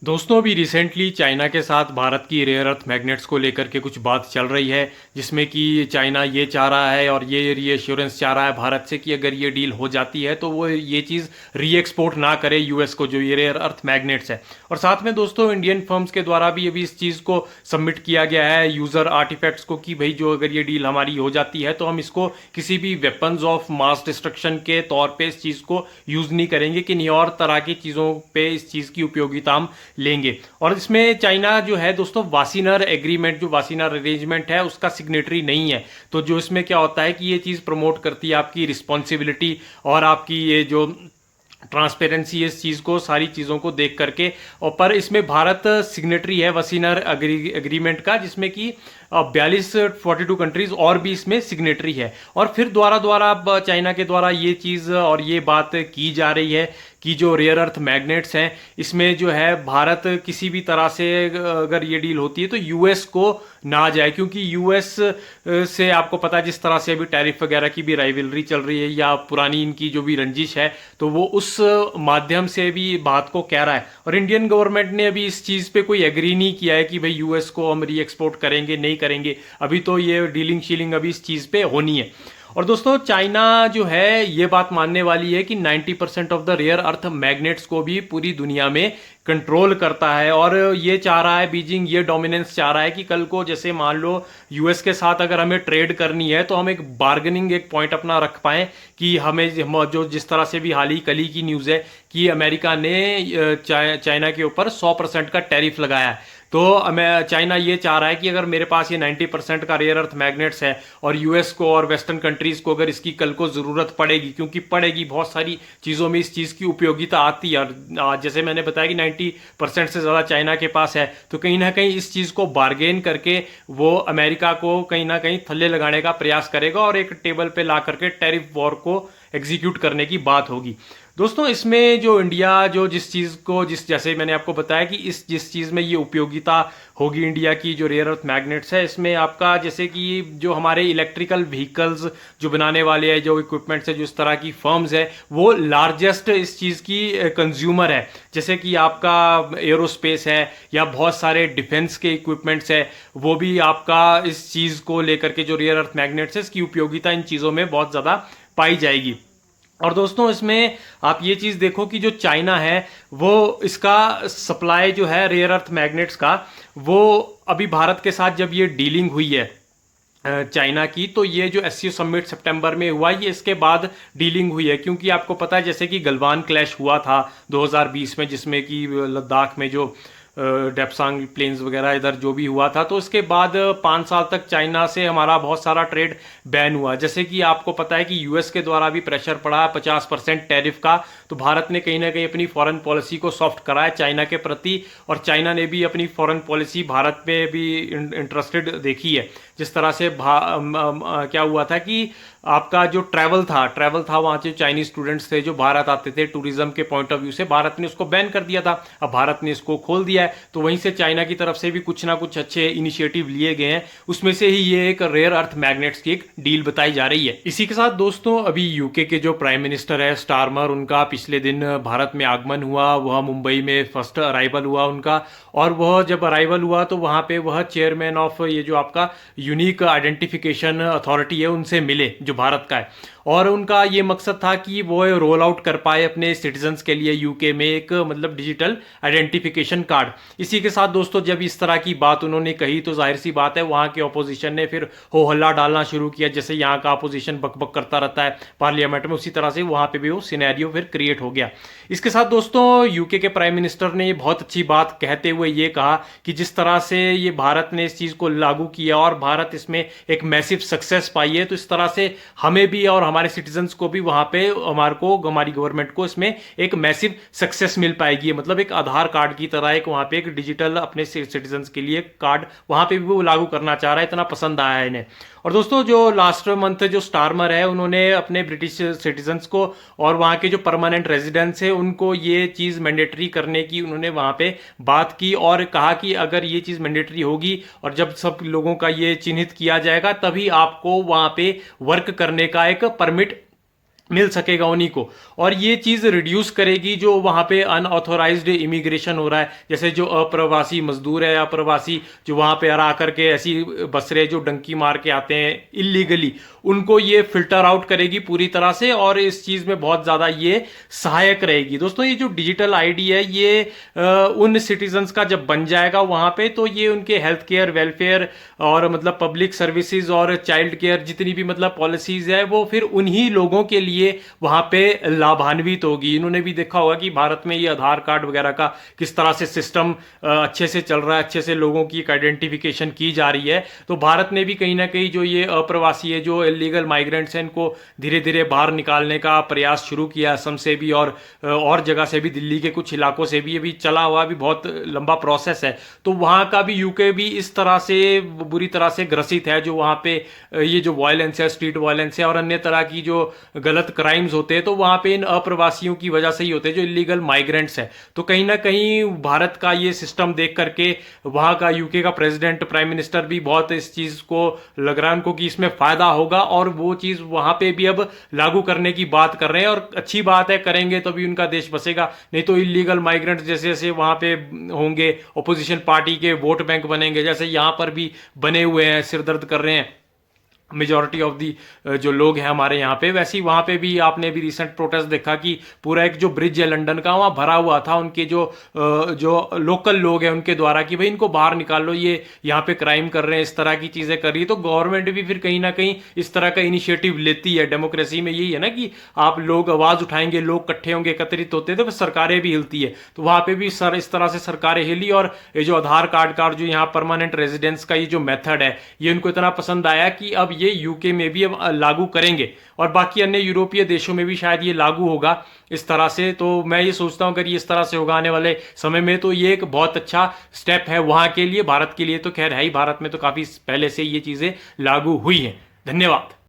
दोस्तों अभी recently China के साथ भारत की रेयर अर्थ मैग्नेट्स को लेकर के कुछ बात चल रही है, जिसमें कि चाइना ये चाह रहा है और ये रीएश्योरेंस चाह रहा है भारत से कि अगर ये डील हो जाती है तो वो ये चीज़ री एक्सपोर्ट ना करे यूएस को, जो ये रेयर अर्थ मैग्नेट्स है। और साथ में दोस्तों इंडियन फर्म्स के द्वारा भी अभी इस चीज़ को सबमिट किया गया है यूज़र आर्टिफैक्ट्स को कि भाई जो अगर ये डील हमारी हो जाती है तो हम इसको किसी भी वेपन्स ऑफ मास डिस्ट्रक्शन के तौर पे इस चीज़ को यूज़ नहीं करेंगे, कि नहीं और तरह की चीज़ों पे इस चीज़ की उपयोगिता हम लेंगे। और इसमें चाइना जो है दोस्तों वासीनर एग्रीमेंट, जो वासीनर अरेंजमेंट है उसका सिग्नेटरी नहीं है। तो जो इसमें क्या होता है कि ये चीज़ प्रमोट करती है आपकी रिस्पॉन्सिबिलिटी और आपकी ये जो ट्रांसपेरेंसी, इस चीज़ को सारी चीज़ों को देख करके। और पर इसमें भारत सिग्नेटरी है वसीनर एग्रीमेंट का, जिसमें कि 42 कंट्रीज और भी इसमें सिग्नेटरी है। और फिर द्वारा द्वारा अब चाइना के द्वारा ये चीज़ और ये बात की जा रही है कि जो रेयर अर्थ मैग्नेट्स हैं इसमें जो है भारत किसी भी तरह से अगर ये डील होती है तो यूएस को ना जाए, क्योंकि यूएस से आपको पता है जिस तरह से अभी टैरिफ वगैरह की भी राइवलरी चल रही है या पुरानी इनकी जो भी रंजिश है, तो वो उस माध्यम से भी बात को कह रहा है। और इंडियन गवर्नमेंट ने अभी इस चीज़ पे कोई एग्री नहीं किया है कि भाई यूएस को हम री एक्सपोर्ट करेंगे नहीं करेंगे। अभी तो ये डीलिंग शीलिंग अभी इस चीज़ पे होनी है। और दोस्तों चाइना जो है ये बात मानने वाली है कि 90% of the rare earth magnets को भी पूरी दुनिया में कंट्रोल करता है। और ये चाह रहा है बीजिंग, ये डोमिनेंस चाह रहा है कि कल को जैसे मान लो यूएस के साथ अगर हमें ट्रेड करनी है तो हम एक बार्गेनिंग एक पॉइंट अपना रख पाएं कि हमें जो जिस तरह से भी हाल ही कल ही की न्यूज़ है कि अमेरिका ने चाइना के ऊपर 100% का टैरिफ लगाया है। तो चाइना ये चाह रहा है कि अगर मेरे पास ये 90% का रेयर अर्थ मैग्नेट्स है और यूएस को और वेस्टर्न कंट्रीज को अगर इसकी कल को ज़रूरत पड़ेगी, क्योंकि पड़ेगी, बहुत सारी चीज़ों में इस चीज़ की उपयोगिता आती है। और जैसे मैंने बताया कि 90% से ज़्यादा चाइना के पास है, तो कहीं ना कहीं इस चीज़ को बार्गेन करके वो अमेरिका को कहीं ना कहीं थल्ले लगाने का प्रयास करेगा और एक टेबल पे ला करके टैरिफ वॉर को एग्जीक्यूट करने की बात होगी। दोस्तों इसमें जो इंडिया जो जिस चीज़ को जैसे मैंने आपको बताया कि जिस चीज़ में ये उपयोगिता होगी इंडिया की जो रेयर अर्थ मैग्नेट्स है, इसमें आपका जैसे कि जो हमारे इलेक्ट्रिकल व्हीकल्स जो बनाने वाले हैं, जो इक्विपमेंट्स है, जो इस तरह की फर्म्स है, वो लार्जेस्ट इस चीज़ की कंज्यूमर है। जैसे कि आपका एरोस्पेस है या बहुत सारे डिफेंस के इक्विपमेंट्स है, वो भी आपका इस चीज़ को लेकर के जो रेयर अर्थ मैग्नेट्स है इसकी उपयोगिता इन चीज़ों में बहुत ज़्यादा पाई जाएगी। और दोस्तों इसमें आप ये चीज़ देखो कि जो चाइना है वो इसका सप्लाई जो है रेयर अर्थ मैग्नेट्स का, वो अभी भारत के साथ जब ये डीलिंग हुई है चाइना की, तो ये जो एससीओ समिट सितंबर में हुआ ये इसके बाद डीलिंग हुई है। क्योंकि आपको पता है जैसे कि गलवान क्लैश हुआ था 2020 में, जिसमें कि लद्दाख में जो डेप्सांग प्लेन्स वगैरह इधर जो भी हुआ था, तो इसके बाद 5 साल तक चाइना से हमारा बहुत सारा ट्रेड बैन हुआ। जैसे कि आपको पता है कि यूएस के द्वारा भी प्रेशर पड़ा 50% टैरिफ का, तो भारत ने कहीं ना कहीं अपनी फॉरेन पॉलिसी को सॉफ्ट करा है चाइना के प्रति, और चाइना ने भी अपनी फॉरेन पॉलिसी भारत पे भी इंटरेस्टेड देखी है। जिस तरह से क्या हुआ था कि आपका जो ट्रैवल था वहाँ से चाइनीज स्टूडेंट्स थे जो भारत आते थे टूरिज्म के पॉइंट ऑफ व्यू से, भारत ने उसको बैन कर दिया था। अब भारत ने इसको खोल दिया है, तो वहीं से चाइना की तरफ से भी कुछ ना कुछ अच्छे इनिशिएटिव लिए गए हैं। उसमें से ही ये एक रेयर अर्थ मैग्नेट्स की एक डील बताई जा रही है। इसी के साथ दोस्तों अभी यूके के जो प्राइम मिनिस्टर है स्टारमर, उनका पिछले दिन भारत में आगमन हुआ। वह मुंबई में फर्स्ट अराइवल हुआ उनका, और वह जब अराइवल हुआ तो वहाँ पे वह चेयरमैन ऑफ ये जो आपका यूनिक आइडेंटिफिकेशन अथॉरिटी है उनसे मिले जो भारत का है। और उनका ये मकसद था कि वो रोल आउट कर पाए अपने सिटीजन्स के लिए यूके में एक मतलब डिजिटल आइडेंटिफिकेशन कार्ड। इसी के साथ दोस्तों जब इस तरह की बात उन्होंने कही तो जाहिर सी बात है वहाँ के अपोजिशन ने फिर हो हल्ला डालना शुरू किया। जैसे यहाँ का अपोजिशन बकबक करता रहता है पार्लियामेंट में, उसी तरह से वहाँ पे भी वो सिनेरियो फिर क्रिएट हो गया। इसके साथ दोस्तों यूके के प्राइम मिनिस्टर ने ये बहुत अच्छी बात कहते हुए ये कहा कि जिस तरह से ये भारत ने इस चीज़ को लागू किया और भारत इसमें एक मैसिव सक्सेस पाई है, तो इस तरह से हमें भी और हमारे सिटीजन्स को भी वहाँ पे हमारी गवर्नमेंट को इसमें एक मैसिव सक्सेस मिल पाएगी। मतलब एक आधार कार्ड की तरह एक वहाँ पे एक डिजिटल अपने सिटीजन्स के लिए कार्ड वहाँ पे भी वो लागू करना चाह रहा है, इतना पसंद आया है इन्हें। और दोस्तों जो लास्ट मंथ जो स्टारमर है उन्होंने अपने ब्रिटिश सिटीजन्स को और वहाँ के जो परमानेंट रेजिडेंट्स है उनको ये चीज़ मैंडेटरी करने की उन्होंने वहाँ पे बात की, और कहा कि अगर ये चीज़ मैंडेटरी होगी और जब सब लोगों का ये चिन्हित किया जाएगा तभी आपको वहाँ पे वर्क करने का एक परमिट मिल सकेगा उन्हीं को। और ये चीज़ रिड्यूस करेगी जो वहाँ पे अनऑथोराइज्ड इमिग्रेशन हो रहा है, जैसे जो अप्रवासी मजदूर है, अप्रवासी जो वहाँ पे आ करके ऐसी बसरे जो डंकी मार के आते हैं इलीगली, उनको ये फिल्टर आउट करेगी पूरी तरह से, और इस चीज़ में बहुत ज़्यादा ये सहायक रहेगी। दोस्तों ये जो डिजिटल आईडी है ये उन सिटीजन्स का जब बन जाएगा वहाँ पे, तो ये उनके हेल्थ केयर, वेलफेयर और मतलब पब्लिक सर्विसेज और चाइल्ड केयर जितनी भी मतलब पॉलिसीज है वो फिर उन्हीं लोगों के लिए वहां पे लाभान्वित होगी। इन्होंने भी देखा होगा कि भारत में ये आधार कार्ड वगैरह का किस तरह से सिस्टम अच्छे से चल रहा है, अच्छे से लोगों की एक आइडेंटिफिकेशन की जा रही है। तो भारत ने भी कहीं ना कहीं जो ये अप्रवासी है, जो इलीगल माइग्रेंट्स हैं, इनको धीरे धीरे बाहर निकालने का प्रयास शुरू किया, असम से भी और जगह से भी, दिल्ली के कुछ इलाकों से भी। ये भी चला हुआ भी बहुत लंबा प्रोसेस है। तो वहां का भी यूके भी इस तरह से बुरी तरह से ग्रसित है, जो वहां पे ये जो वायलेंस है, स्ट्रीट वायलेंस है और अन्य तरह की जो गलत क्राइम्स होते हैं, तो वहां पे इन अप्रवासियों की वजह से ही होते हैं, जो इलीगल माइग्रेंट्स है। तो कहीं ना कहीं भारत का ये सिस्टम देख करके वहां का यूके का प्रेसिडेंट, प्राइम मिनिस्टर भी बहुत इस चीज को लग रहा है उनको कि इसमें फायदा होगा, और वो चीज वहां पे भी अब लागू करने की बात कर रहे हैं। और अच्छी बात है, करेंगे तो भी उनका देश बसेगा, नहीं तो इलीगल माइग्रेंट्स जैसे जैसे वहां पे होंगे, ओपोजिशन पार्टी के वोट बैंक बनेंगे, जैसे यहां पर भी बने हुए हैं, सिरदर्द कर रहे हैं मेजॉरिटी ऑफ दी जो लोग हैं हमारे यहाँ पे। वैसे ही वहाँ पे भी आपने भी रिसेंट प्रोटेस्ट देखा कि पूरा एक जो ब्रिज है लंदन का, वहाँ भरा हुआ था उनके जो लोकल लोग हैं उनके द्वारा कि भाई इनको बाहर निकाल लो, ये यहाँ पे क्राइम कर रहे हैं, इस तरह की चीज़ें कर रही है। तो गवर्नमेंट भी फिर कहीं ना कहीं इस तरह का इनिशिएटिव लेती है। डेमोक्रेसी में यही है ना कि आप लोग आवाज़ उठाएंगे, लोग इकट्ठे होंगे, एकत्रित होते हैं, तो फिर सरकारें भी हिलती है। तो वहाँ पे भी सर इस तरह से सरकारें हिली, और ये जो आधार कार्ड जो यहाँ परमानेंट रेजिडेंस का ये जो मेथड है, ये उनको इतना पसंद आया कि अब ये यूके में भी अब लागू करेंगे, और बाकी अन्य यूरोपीय देशों में भी शायद ये लागू होगा इस तरह से। तो मैं ये सोचता हूं अगर ये इस तरह से होगा आने वाले समय में, तो ये एक बहुत अच्छा स्टेप है वहां के लिए। भारत के लिए तो खैर है ही, भारत में तो काफी पहले से ये चीजें लागू हुई हैं। धन्यवाद।